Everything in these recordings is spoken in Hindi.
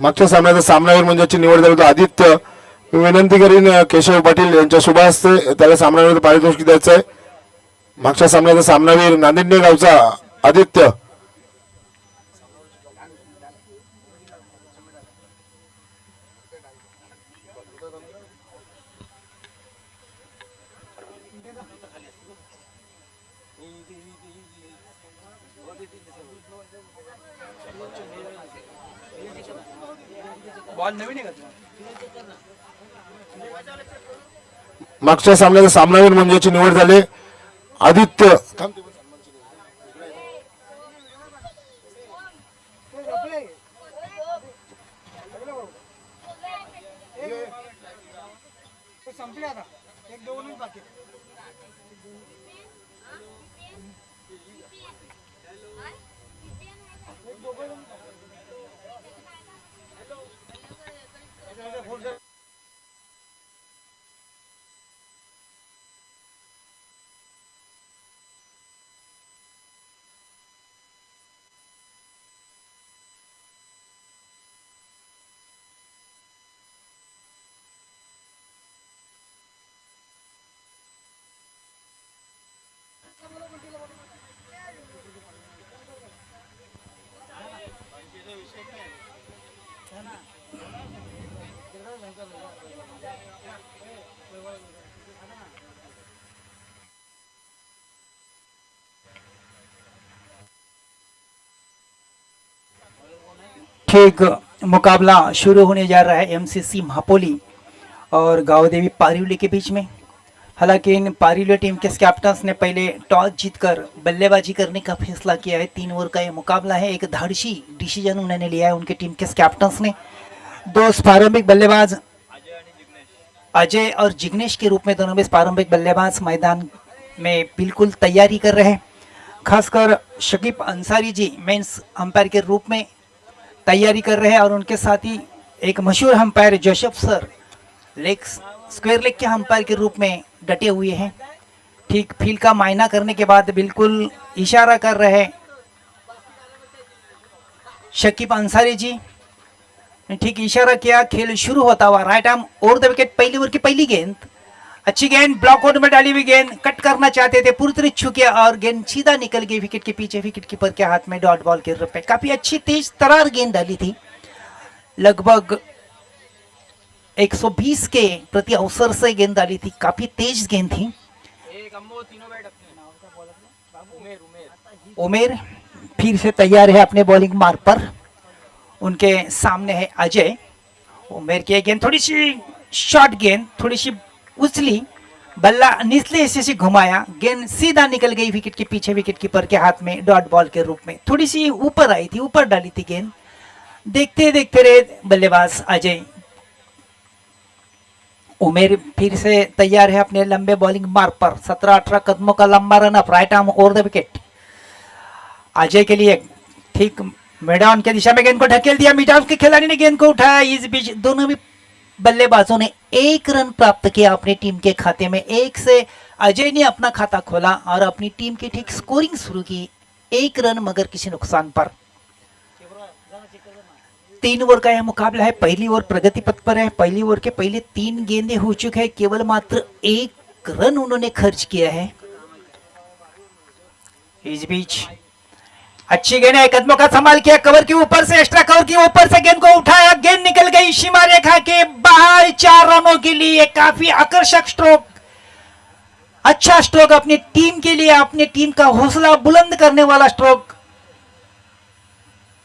मागच्या सामन्याचा सामनावीर मंचाची निवड झाली होती आदित्य. मी विनंती करीन केशव पाटील यांच्या शुभ हस्ते त्याला सामन्यावर पारितोषिक द्यायचं आहे. मागच्या सामन्याचा सामनावीर नांदिंडे गावचा आदित्य. मागच्या सामन्याचा सामनावीर मंचाची निवड झाली आदित्य. ठीक मुकाबला शुरू होने जा रहा है एमसीसी महापोली और गांवदेवी पारिवली के बीच में। हालांकि इन पारिवली टीम के कैप्टन्स ने पहले टॉस जीतकर बल्लेबाजी करने का फैसला किया है। 3 ओवर का ये मुकाबला है, एक धाड़सी डिसीजन उन्होंने लिया है उनके टीम के कैप्टन्स ने। 2 प्रारंभिक बल्लेबाज अजय और जिग्नेश के रूप में दोनों में प्रारंभिक बल्लेबाज मैदान में बिल्कुल तैयारी कर रहे हैं। खासकर शकीब अंसारी जी मेंस अंपायर के रूप में तैयारी कर रहे हैं और उनके साथ ही एक मशहूर umpire Joseph sir square leg के अंपायर के रूप में डटे हुए हैं। ठीक फील्ड का मायना करने के बाद बिल्कुल इशारा कर रहे हैं शकीब अंसारी जी। ठीक इशारा किया, खेल शुरू होता हुआ। Right arm over the wicket, पहली ओवर की पहली गेंद, अच्छी गेंद, ब्लॉक आउट में डाली हुई गेंद, कट करना चाहते थे, पूरी तरह छुके और गेंद सीधा निकल गई विकेट के पीछे। विकेट कीपर के हाथ में डॉट बॉल के रूप में काफी अच्छी तेज तरार गेंद डाली थी। लगभग 120 के प्रति अवसर से गेंद डाली थी, काफी तेज गेंद थी। उमेर फिर से तैयार है अपने बॉलिंग मार्ग पर। उनके सामने है अजय। उमेर की गेंद थोड़ी सी शॉर्ट गेंद, थोड़ी सी उछली, बल्ला निचले हिस्से से घुमाया, गेंद सीधा निकल गई विकेट के पीछे। विकेट कीपर के हाथ में डॉट बॉल के रूप में थोड़ी सी ऊपर आई थी, ऊपर डाली थी गेंद। देखते देखते रहे बल्लेबाज अजय। उमेर फिर से तैयार है अपने लंबे बॉलिंग मार्ग पर। 17-18 कदमों का लंबा run up, right arm over the wicket Ajay के लिए। ठीक मैदान के दिशा में गेंद को ढकेल दिया, मिड ऑफ के खिलाड़ी ने गेंद को उठाया। इस बीच दोनों भी बल्लेबाजों ने 1 रन प्राप्त किया अपनी टीम के खाते में। 1 से अजय ने अपना खाता खोला और अपनी टीम की ठीक स्कोरिंग शुरू की। 1 रन मगर किसी नुकसान पर। 3 ओवर का यह मुकाबला है। पहली ओवर प्रगति पथ पर है। पहली ओवर के पहले 3 गेंदें हो चुके हैं, केवल मात्र 1 रन उन्होंने खर्च किया है। इस बीच अच्छी गेंद है, कदमों का संभाल किया, कवर के ऊपर से, एक्स्ट्रा कवर के ऊपर से गेंद को उठाया, गेंद निकल गई सीमा रेखा के बाहर। 4 रनों के लिए काफी आकर्षक स्ट्रोक, अच्छा स्ट्रोक अपनी टीम के लिए, अपनी टीम का हौसला बुलंद करने वाला स्ट्रोक।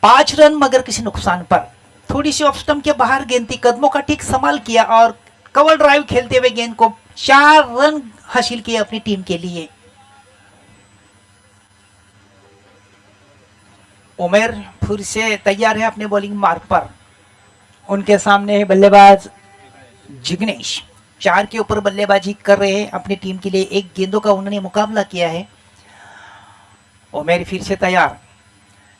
5 रन मगर किसी नुकसान पर। थोड़ी सी ऑफ स्टंप के बाहर गेंद थी, कदमों का ठीक संभाल किया और कवर ड्राइव खेलते हुए गेंद को 4 रन हासिल किए अपनी टीम के लिए। उमेर फिर से तैयार है अपने बॉलिंग मार्ग पर। उनके सामने है बल्लेबाज जिग्नेश। 4 के ऊपर बल्लेबाजी कर रहे हैं अपनी टीम के लिए। 1 गेंदों का उन्होंने मुकाबला किया है। उमेर फिर से तैयार।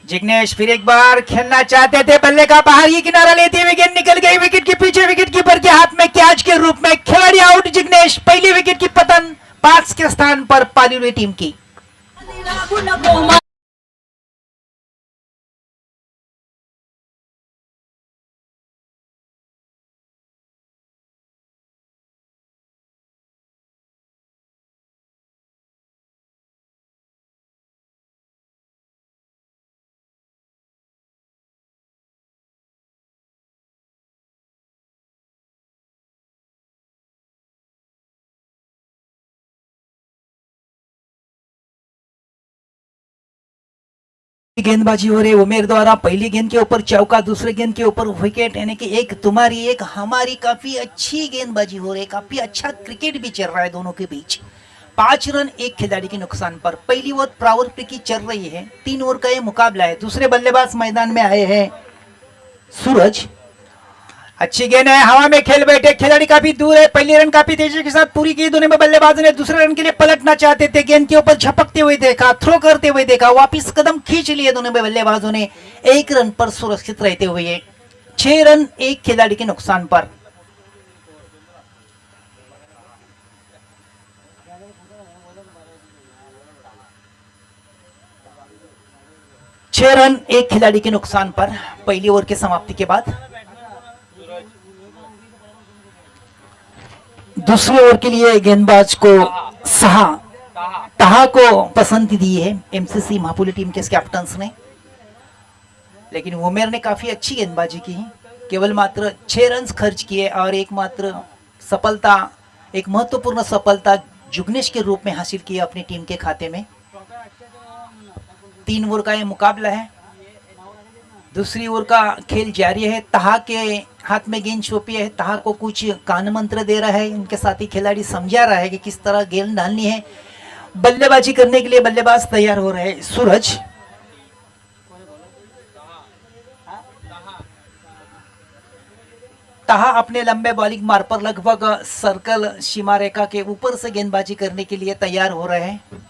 जिग्नेश फिर एक बार खेलना चाहते थे, बल्ले का बाहर ही किनारा लेते हुए गेंद निकल गई विकेट के पीछे। विकेट कीपर के हाथ में कैच के रूप में खिलाड़ी आउट। जिग्नेश पहली विकेट की पतन 5 के स्थान पर पाली टीम की। गेंदबाजी हो रही है उमेर द्वारा। पहली गेंद के ऊपर चौका, दूसरे गेंद के ऊपर विकेट, यानी कि एक तुम्हारी एक हमारी काफी अच्छी गेंदबाजी हो रही है, काफी अच्छा क्रिकेट भी चल रहा है दोनों के बीच। 5 रन एक खिलाड़ी के नुकसान पर। पहली ओवर पावर प्ले की चल रही है, 3 ओवर का ये मुकाबला है। दूसरे बल्लेबाज मैदान में आए हैं सूरज। अच्छी गेंद है, हवा में खेल बैठे खिलाड़ी, काफी दूर है। पहले रन काफी तेजी के साथ पूरी की दोनों में बल्लेबाजों ने। दूसरे रन के लिए पलटना चाहते थे, गेंद के ऊपर झपकते हुए देखा, थ्रो करते हुए देखा, वापिस कदम खींच लिए दोनों में बल्लेबाजों ने। 1 रन पर सुरक्षित रहते हुए 6 रन एक खिलाड़ी के नुकसान पर। छह रन एक खिलाड़ी के नुकसान पर पहली ओवर की समाप्ति के बाद। दूसरे ओवर के लिए गेंदबाज को ताहा को पसंद दी है एमसीसी महापुली टीम के कैप्टन्स ने, लेकिन उमेर ने काफी अच्छी गेंदबाजी की। केवल मात्र 6 रन खर्च किए और एकमात्र सफलता, एक महत्वपूर्ण सफलता जुगनेश के रूप में हासिल की अपनी टीम के खाते में। 3 ओवर का यह मुकाबला है। दूसरी ओवर का खेल जारी है। ताहा के हाथ में गेंद सौंपी है, ताहा को कुछ कान मंत्र दे रहा है, उनके साथी खिलाड़ी समझा रहा है कि किस तरह गेंद डालनी है। बल्लेबाजी करने के लिए बल्लेबाज तैयार हो रहे हैं। सूरज ताहा अपने लंबे बॉलिंग मार्ग पर लगभग सर्कल सीमा रेखा के ऊपर से गेंदबाजी करने के लिए तैयार हो रहे हैं।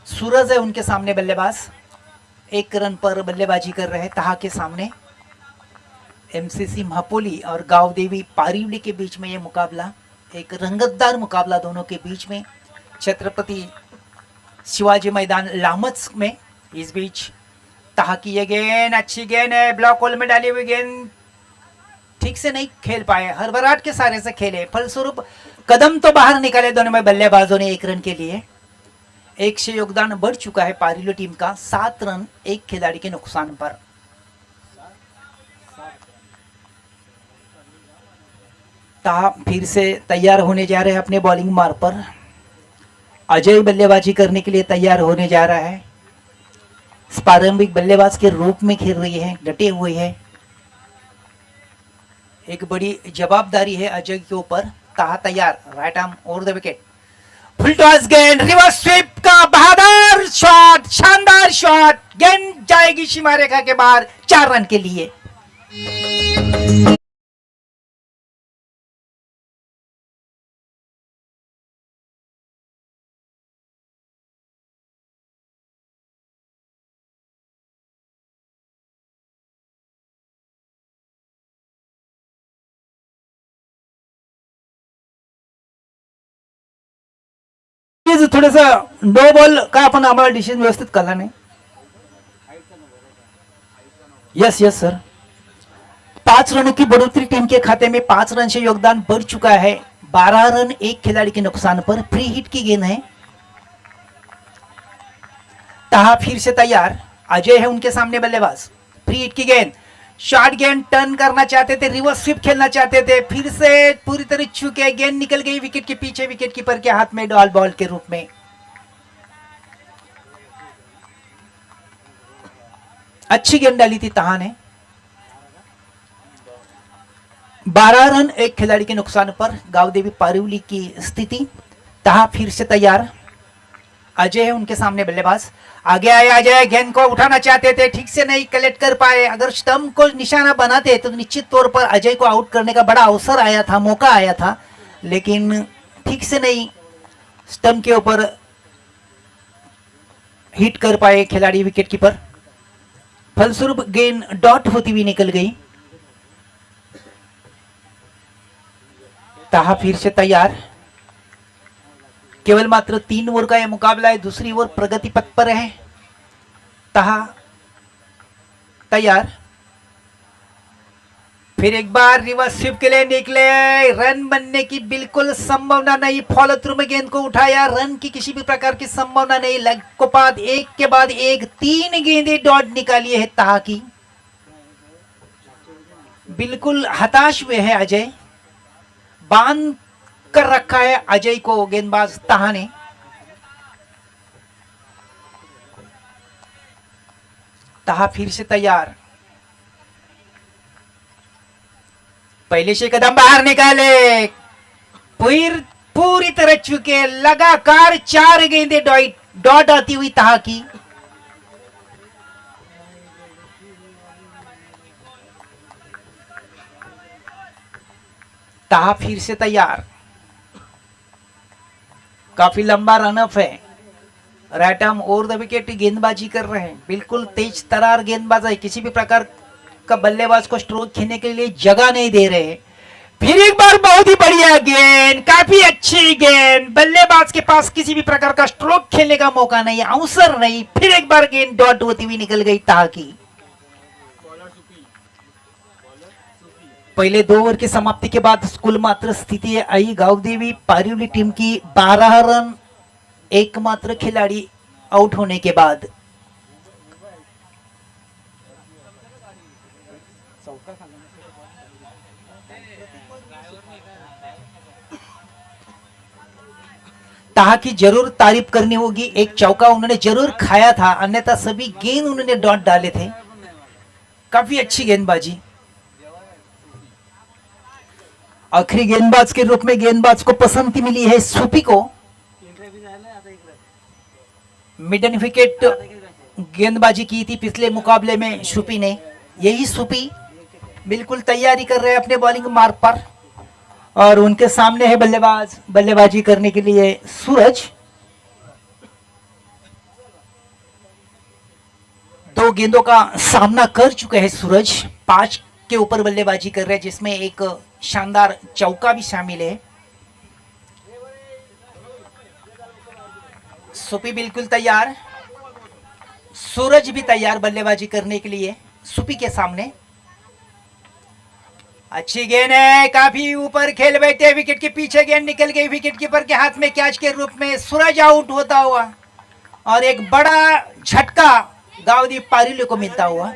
सूरज है उनके सामने बल्लेबाज, 1 रन पर बल्लेबाजी कर रहे हैं ताहा के सामने। एमसीसी महापोली और गांव देवी पारिवली के बीच में यह मुकाबला, एक रंगतदार मुकाबला दोनों के बीच में, छत्रपति शिवाजी मैदान लामच में। इस बीच ताहा की यह गेंद, अच्छी गेंद है, ब्लॉक होल में डाली हुई गेंद, ठीक से नहीं खेल पाए, हरभराट के सारे से खेले, फलस्वरूप कदम तो बाहर निकाले दोनों में बल्लेबाजों ने 1 रन के लिए। 1 से योगदान बढ़ चुका है पारिलो टीम का, 7 रन एक खिलाड़ी के नुकसान पर। ताहा फिर से तैयार होने जा रहे हैं अपने बॉलिंग मार्ग पर। अजय बल्लेबाजी करने के लिए तैयार होने जा रहा है। प्रारंभिक बल्लेबाज के रूप में खेल रही है, डटे हुए है। एक बड़ी जवाबदारी है अजय के ऊपर। ताहा तैयार, right arm over the wicket, full toss गेंद, रिवर्स स्वीप का बहादुर शॉट, शानदार शॉट, गेंद जाएगी सीमा रेखा के बाहर 4 रन के लिए। थोडासा नो बॉल का आपण आम्हाला डिसिजन व्यवस्थित कळला नाही। यस यस सर, 5 रनों की बढ़ोतरी टीम के खाते में, 5 रन से योगदान बढ़ चुका है। 12 रन एक खिलाड़ी के नुकसान पर। फ्री हिट की गेंद है। ताहा फिर से तैयार, अजय है उनके सामने बल्लेबाज। फ्री हिट की गेंद, शॉर्ट गेंद, टर्न करना चाहते थे, रिवर्स स्वीप खेलना चाहते थे, फिर से पूरी तरह चुके, गेंद निकल गई विकेट के पीछे, विकेट कीपर के हाथ में डॉल बॉल के रूप में। अच्छी गेंद डाली थी ताहा ने। 12 रन एक खिलाड़ी के नुकसान पर गांव देवी पारिवली की स्थिति। ताहा फिर से तैयार, अजय है उनके सामने बल्लेबाज। आगे आए अजय, गेंद को उठाना चाहते थे, ठीक से नहीं कलेक्ट कर पाए। अगर स्टंप को निशाना बनाते तो निश्चित तौर पर अजय को आउट करने का बड़ा अवसर आया था, मौका आया था, लेकिन ठीक से नहीं स्टंप के ऊपर हिट कर पाए खिलाड़ी विकेट कीपर। फलस्वरूप गेंद डॉट होती हुई निकल गई। ताहा फिर से तैयार, केवल मात्र 3 ओवर का यह मुकाबला है। दूसरी ओवर प्रगति पथ पर है। ताहा तैयार, फिर एक बार रिवर्स स्वीप के लिए निकले, रन बनने की बिल्कुल संभावना नहीं। फॉलो थ्रू में गेंद को उठाया, रन की किसी भी प्रकार की संभावना नहीं। लेग को बाद एक के बाद एक 3 गेंदें डॉट निकाली है ताहा की। बिल्कुल हताश हुए हैं अजय, बांध कर रखा है अजय को गेंदबाज ताहा ने। तहा फिर से तैयार, पहले से कदम बाहर निकाले, फिर पूरी तरह चुके, लगातार 4 गेंदे डॉट आती हुई तहा की। तहा फिर से तैयार, काफी लंबा रनअप है, right arm over the wicket गेंदबाजी कर रहे हैं, बिल्कुल तेज तरार गेंदबाज है, किसी भी प्रकार का बल्लेबाज को स्ट्रोक खेलने के लिए जगह नहीं दे रहे। फिर एक बार बहुत ही बढ़िया गेंद, काफी अच्छी गेंद, बल्लेबाज के पास किसी भी प्रकार का स्ट्रोक खेलने का मौका नहीं, अवसर नहीं, फिर एक बार गेंद डॉट होती हुई निकल गई तहा की। पहले 2 ओवर की समाप्ति के बाद कुल मात्र स्थिति आई गांवदेवी पारिवली टीम की 12 रन, एकमात्र खिलाड़ी आउट होने के बाद। तहा की जरूर तारीफ करनी होगी, एक चौका उन्होंने जरूर खाया था, अन्यथा सभी गेंद उन्होंने डॉट डाले थे, काफी अच्छी गेंदबाजी। आखिरी गेंदबाज के रूप में गेंदबाज को पसंद मिली है सुपी को, मिडन विकेट गेंदबाजी की थी पिछले मुकाबले में सुपी ने, यही सुपी बिल्कुल तैयारी कर रहे हैं अपने बॉलिंग मार्ग पर, और उनके सामने है बल्लेबाजी करने के लिए सूरज। 2 गेंदों का सामना कर चुके हैं सूरज, 5 के ऊपर बल्लेबाजी कर रहे हैं, जिसमें एक शानदार चौका भी शामिल है। सुपी बिल्कुल तैयार, सूरज भी तैयार बल्लेबाजी करने के लिए सुपी के सामने। अच्छी गेंद है, काफी ऊपर खेल बैठे, विकेट के पीछे गेंद निकल गई, विकेट कीपर के हाथ में कैच के रूप में सूरज आउट होता हुआ, और एक बड़ा झटका गांवदीप पारिले को मिलता हुआ।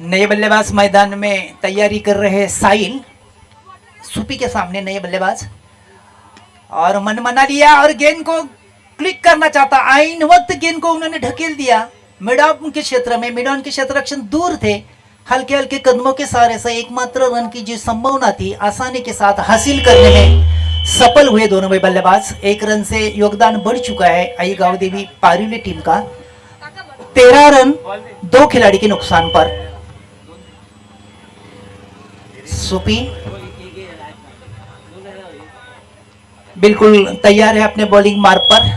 नए बल्लेबाज मैदान में तैयारी कर रहे हैं साहिल, सुपी के सामने नए बल्लेबाज, और मन मना लिया और गेंद को क्लिक करना चाहता, आइन वक्त गेंद को उन्होंने ढकेल दिया मिड ऑन के क्षेत्र में, मिड ऑन के क्षेत्र रक्षण दूर थे, हल्के हल्के कदमों के सहारे से एकमात्र रन की जो संभावना थी आसानी के साथ हासिल करने में सफल हुए दोनों बल्लेबाज। 1 रन से योगदान बढ़ चुका है आई गांवदेवी पारिवली टीम का, 13 रन 2 खिलाड़ी के नुकसान पर। सुपी बिल्कुल तैयार है अपने बॉलिंग मार्ग पर,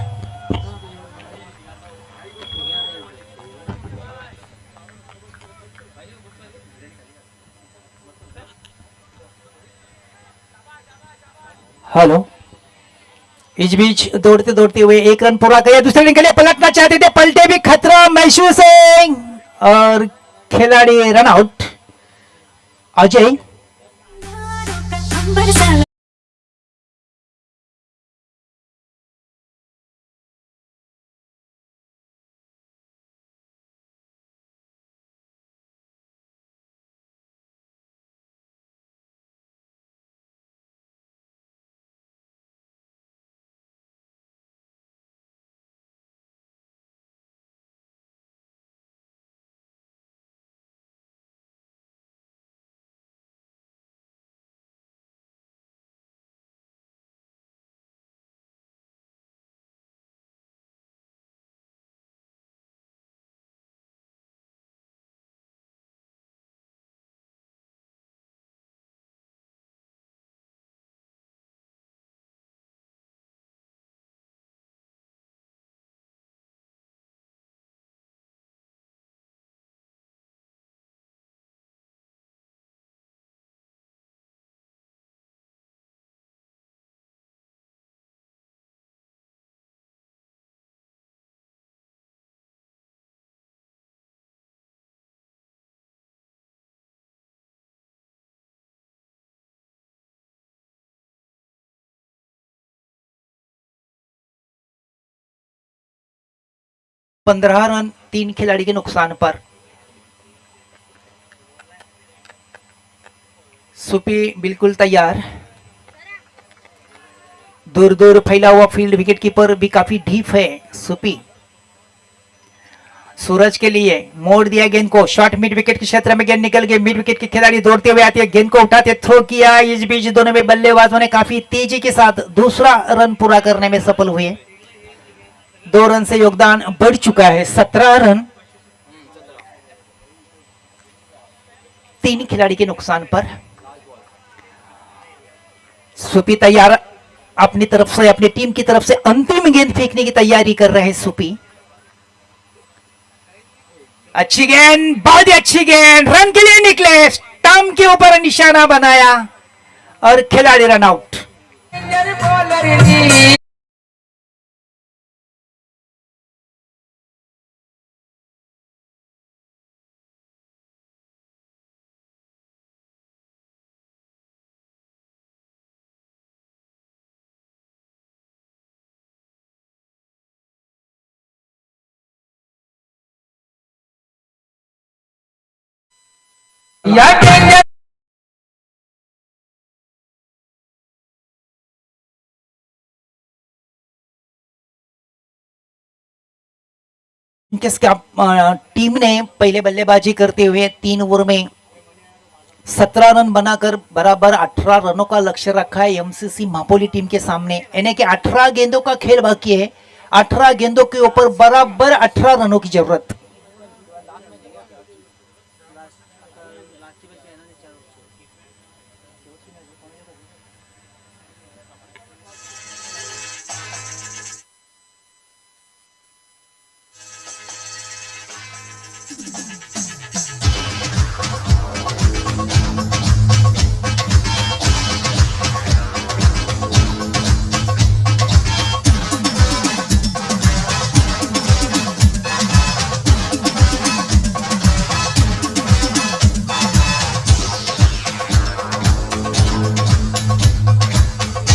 हेलो। इस बीच दौड़ते दौड़ते हुए 1 रन पूरा किया, दूसरे रन के लिए पलटना चाहते थे, पलटे भी खतरा महसूस है, और खिलाड़ी रन आउट। अजय 15 रन 3 खिलाड़ी के नुकसान पर। सुपी बिल्कुल तैयार। दूर दूर फैला हुआ फील्ड, विकेट कीपर भी काफी डीप है सुपी। सूरज के लिए मोड़ दिया गेंद को, शॉर्ट मिड विकेट के क्षेत्र में गेंद निकल गई। मिड विकेट के खिलाड़ी दौड़ते हुए आते हैं, गेंद को उठाते थ्रो किया। इस बीच दोनों में बल्लेबाजों ने काफी तेजी के साथ दूसरा रन पूरा करने में सफल हुए। 2 रन से योगदान बढ़ चुका है 17 रन 3 खिलाड़ी के नुकसान पर। सुपी तैयार, अपनी तरफ से, अपनी टीम की तरफ से अंतिम गेंद फेंकने की तैयारी कर रहे हैं सुपी। अच्छी गेंद, बहुत ही अच्छी गेंद, रन के लिए निकले, स्टंप के ऊपर निशाना बनाया और खिलाड़ी रन आउट। या टीम ने पहले बल्लेबाजी करते हुए 3 ओवर में 17 रन बनाकर बराबर 18 रनों का लक्ष्य रखा है एमसीसी मापोली टीम के सामने। यानी कि 18 गेंदों का खेल बाकी है, 18 गेंदों के ऊपर बराबर 18 रनों की जरूरत।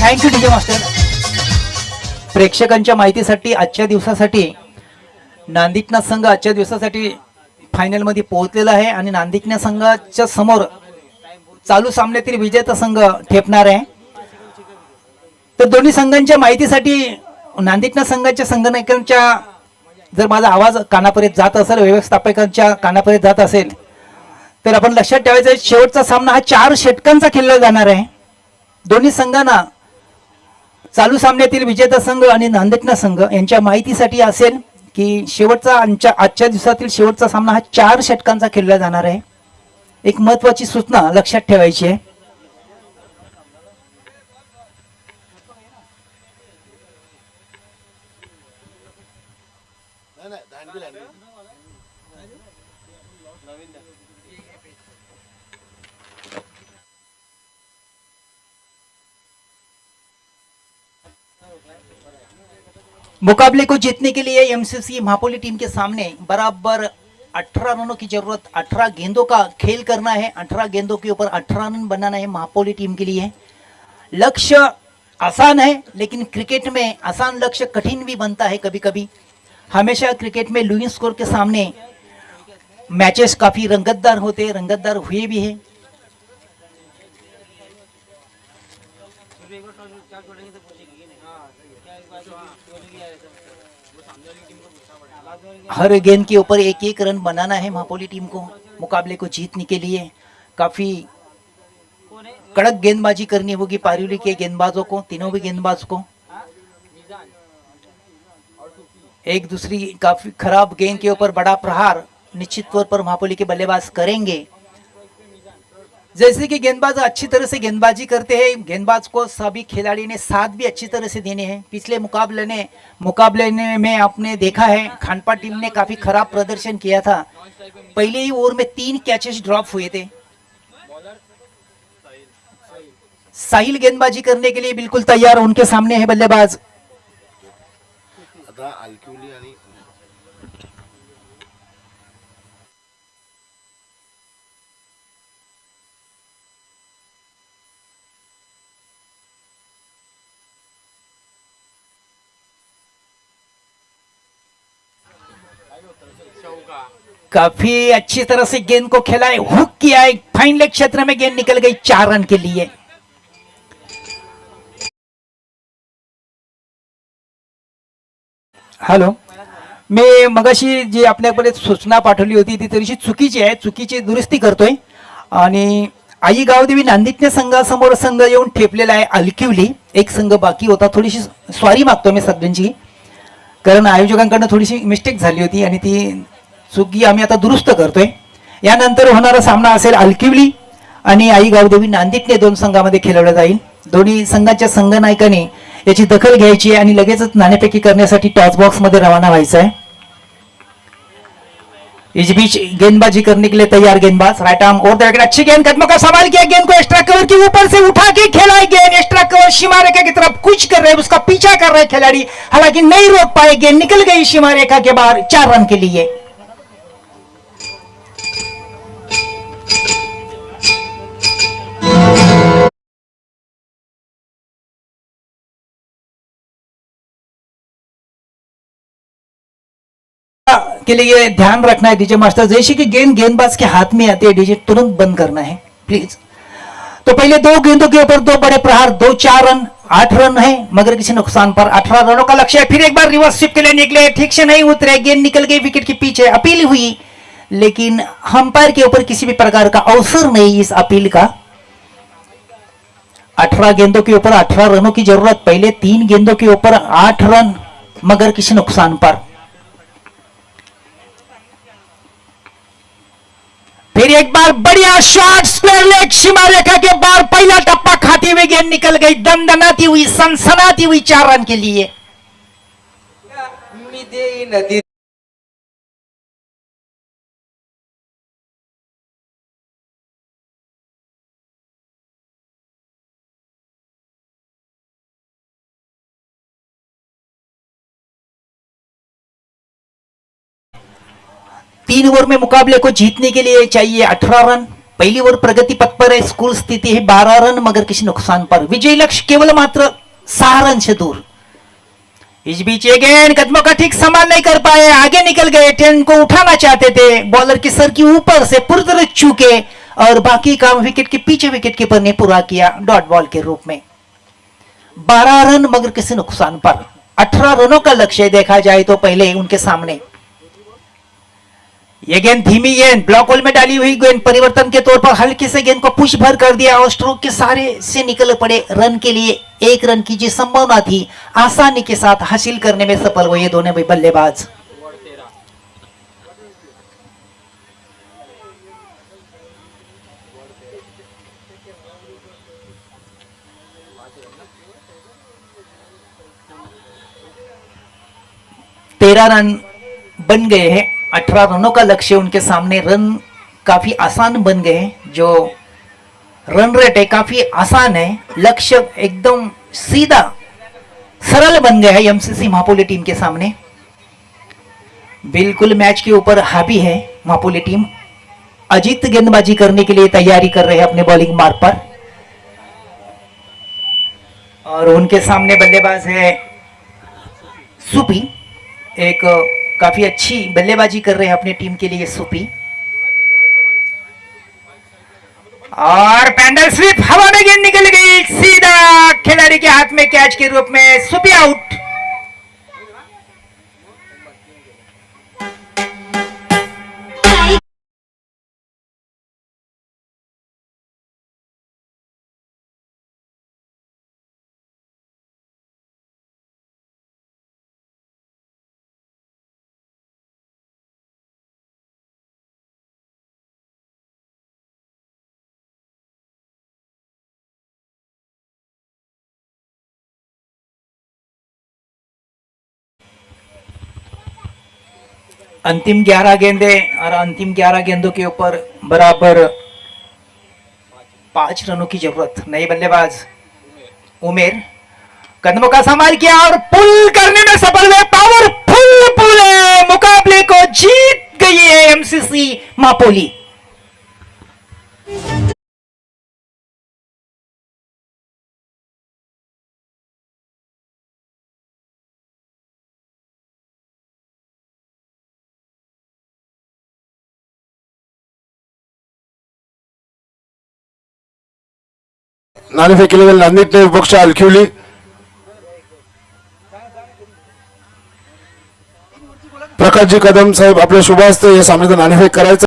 Thank you DJ master. प्रेक्षकांच्या माहितीसाठी आजच्या दिवसासाठी नांदिकना संघ आजच्या दिवसासाठी फायनल मध्ये पोहोचलेला आहे आणि नांदिकना संघाच्या समोर चालू सामन्यातील विजेता संघ ठेपणार आहे. तर दोन्ही संघांच्या माहितीसाठी नांदिकना संघाच्या संघनायकांच्या जर माझा आवाज कानापर्यंत जात असेल, व्यवस्थापकांच्या कानापर्यंत जात असेल तर आपण लक्षात ठेवायचं शेवटचा सामना हा 4 षटकांचा खेळला जाणार आहे. दोन्ही संघांना चालू सामन्यातील विजेता संघ आणि नांदेडना संघ यांच्या माहितीसाठी असेल की शेवटचा आजच्या दिवसातील शेवटचा सामना हा 4 षटकांचा खेळला जाणार आहे. एक महत्त्वाची सूचना लक्षात ठेवायची आहे. मुकाबले को जीतने के लिए एमसीसी महापोली टीम के सामने बराबर 18 रनों की जरूरत, 18 गेंदों का खेल करना है. 18 गेंदों के ऊपर 18 रन बनाना है महापोली टीम के लिए. लक्ष्य आसान है लेकिन क्रिकेट में आसान लक्ष्य कठिन भी बनता है कभी कभी. हमेशा क्रिकेट में लूइंग स्कोर के सामने मैचेस काफी रंगतदार होते हैं, रंगतदार हुए भी हैं. हर गेंद के ऊपर एक एक रन बनाना है महापोली टीम को मुकाबले को जीतने के लिए. काफी कड़क गेंदबाजी करनी होगी पारिवली के गेंदबाजों को, तीनों भी गेंदबाज को. एक दूसरी काफी खराब गेंद के ऊपर बड़ा प्रहार निश्चित तौर पर महापोली के बल्लेबाज करेंगे. जैसे कि गेंदबाज अच्छी तरह से गेंदबाजी करते हैं, गेंदबाज को सभी खिलाड़ी ने साथ भी अच्छी तरह से देने हैं. पिछले मुकाबले में आपने देखा है खानपा टीम ने काफी खराब प्रदर्शन किया था. पहले ही ओवर में 3 कैचेस ड्रॉप हुए थे. साहिल गेंदबाजी करने के लिए बिल्कुल तैयार, उनके सामने है बल्लेबाज. काफी अच्छी तरह से गेंद को खेला है, हुक किया है, फाइन लेग क्षेत्र में गेंद निकल गई 4 रन के लिए। हॅलो, मी मगाशी जी आपल्याकडे सूचना पाठवली होती ती थोडीशी चुकीची आहे, चुकीची दुरुस्ती करतोय। आणि आई गावदेवी नांदितने संघासमोर संघ येऊन ठेपलेला आहे अलकिवली, एक संघ बाकी होता। थोडीशी स्वारी मागतो मी सगळ्यांची, कारण आयोजकांकडून थोडीशी मिस्टेक झाली होती आणि ती चुकी आम्ही आता दुरुस्त करतोय। यानंतर होणारा सामना असेल अलकिवली आणि आई गावदेवी नांदितने दोन संघामध्ये खेळवला जाईल। दोन्ही संघाच्या संघनायकाने याची दखल घ्यायची आहे आणि लगेचच नाणेफेकी करण्यासाठी टॉस बॉक्स मध्ये रवाना व्हायचं आहे। इस बीच गेंदबाजी करने के लिए तैयार गेंदबाज, राइट आर्म और विकेट, अच्छी गेंद, कदमों का सवाल किया, गेंद को एक्स्ट्रा कवर के ऊपर से उठा के खेला है, गेंद एक्स्ट्रा कवर सीमा रेखा की तरफ कुछ कर रहे हैं, उसका पीछा कर रहे खिलाड़ी, हालांकि नहीं रोक पाए, गेंद निकल गई सीमा रेखा के बाहर 4 रन के लिए। के लिए ध्यान रखना है डीजे मास्टर, जैसे कि गेंद गेंदबाज के हाथ में आती है डीजे तुरंत बंद करना है प्लीज। तो पहले 2 गेंदों के ऊपर 2 बड़े प्रहार, 2-4 रन, 8 रन है मगर किसी नुकसान पर, 18 रनों का लक्ष्य है। फिर एक बार रिवर्स स्विप के लिए निकले, ठीक से नहीं उतरे, गेंद निकल गई विकेट के पीछे, अपील हुई लेकिन अंपायर के ऊपर किसी भी प्रकार का अवसर नहीं इस अपील का। 18 गेंदों के ऊपर 18 रनों की जरूरत, पहले 3 गेंदों के ऊपर 8 रन मगर किसी नुकसान पर। फिर एक बार बढ़िया शॉट, स्क्वायर लेग सीमा रेखा के बाहर, पहला टप्पा खाती हुई गेंद निकल गई, दंदनाती हुई, सनसनाती हुई 4 रन के लिए। नदी 3 ओवर में मुकाबले को जीतने के लिए चाहिए 18 रन। पहली ओवर प्रगति पथ पर है, स्कोर स्थिति है 12 रन मगर किसी नुकसान पर, विजय लक्ष्य केवल मात्र 6 रन से दूर। इस बीच अगेन कदमों का ठीक संभाल नहीं कर पाए, आगे निकल गए, टेन को उठाना चाहते थे, बॉलर की सर की ऊपर से पूरी तरह चूके और बाकी काम विकेट के पीछे विकेट कीपर ने पूरा किया डॉट बॉल के रूप में। 12 रन मगर किसी नुकसान पर, 18 रनों का लक्ष्य देखा जाए तो पहले उनके सामने। ये गेंद धीमी गेंद, ब्लॉक होल में डाली हुई गेंद, परिवर्तन के तौर पर हल्के से गेंद को पुश भर कर दिया और स्ट्रोक के सहारे से निकल पड़े रन के लिए। 1 रन की जो संभावना थी आसानी के साथ हासिल करने में सफल हुए ये दोनों भी बल्लेबाज। तेरह रन बन गए हैं, 18 रनों का लक्ष्य उनके सामने, रन काफी आसान बन गए हैं, जो रन रेट है काफी आसान है, लक्ष्य एकदम सीधा सरल बन गया है एमसीसी महापोली टीम के सामने। बिल्कुल मैच के ऊपर हावी है महापोली टीम। अजीत गेंदबाजी करने के लिए तैयारी कर रहे हैं अपने बॉलिंग मार्ग पर और उनके सामने बल्लेबाज है सुपी, एक काफी अच्छी बल्लेबाजी कर रहे हैं अपनी टीम के लिए सुपी। और पैंडल स्वीप, हवा में गेंद निकल गई, सीधा खिलाड़ी के हाथ में कैच के रूप में, सुपी आउट। अंतिम 11 गेंदे और अंतिम 11 गेंदों के ऊपर बराबर 5 रनों की जरूरत। नए बल्लेबाज उमेर कदमों का संभाल किया और पुल करने में सफल हुए, पावरफुल पुल है, मुकाबले को जीत गई है एमसीसी मापोली। नाणेफेक केले जाईल. नांदेड पक्ष अलखिवली. प्रकाशजी कदम साहेब आपल्या शुभ हस्ते या सामन्याचं नाणेफेक करायचं.